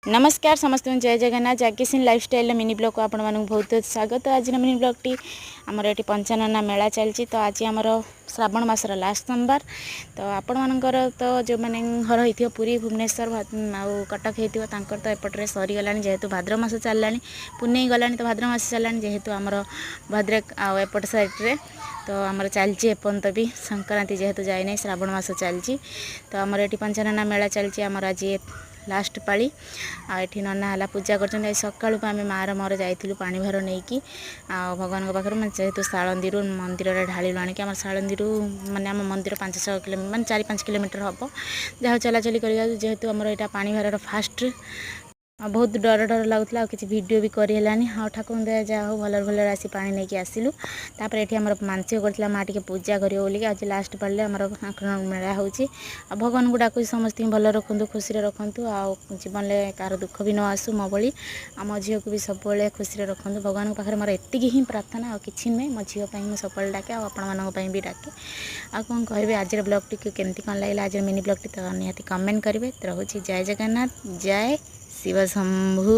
नमस्कार समस्त जय जगन्नाथ जाकिसिन लाइफस्टाइल मिनी ब्लॉग को आपण मानक बहुत बहुत स्वागत। आज मिनी ब्लॉग टी आमर ये पंचानना मेला चलती। तो आज आमर श्रावण मासर लास्ट सोमवार। तो आपण मानकर तो जो मैंने घर हो पुरी भुवनेश्वर कटक होकर तो एपटे सरीगला जेहेतु भाद्र मास चलला पुनई गला तो भाद्र मास चलला जेहेतु आमर भद्रक आउट सैड्रे तो आमर चलती एपर्त भी संक्रांति जेहेतु जाए ना श्रावण मास चलती। तो आमर ये पंचानना मेला चलती आमर आज लास्ट पाली आठी नना है पूजा कर सका आम मार मोर जाइलु पानी भार नहीं कि भगवान पाखे मैं जेहेतु सालंदी मंदिर ढालू आणिक आम सालंदी माने आम मंदिर 5-6 किलोमीटर माने 4-5 किलोमीटर हम जहाँ चलाचल कर जेहेतु आमर यहाँ पानी भार फास्ट बहुत डर डर लगुला कि वीडियो भी करहलानी। हाँ ठाकुर दया जहाँ हो भलर भलर आसी पानी नहीं कि आसिलु। तापर ये आम मानसिक करथिला माँ टिके पूजा करियो बोली आज लास्ट पड़े आमर आंकड़न मेला होची। भगवान को डाकू समस्त भल रखु खुशी रखु आ जीवन में कार दुख भी न आसू मो भली आम झील को भी सब खुशी रखु। भगवान पाखे मोर एति ही प्रार्थना आ कि नुहे मो झील सब डाके आपण भी डाके आ कौन कहे आज ब्लॉग टी केमती कौन लगे आज मिनी ब्लॉग टी तो निहाती कमेंट करेंगे। तो रोचे जय जगन्नाथ जय शिव शंभु।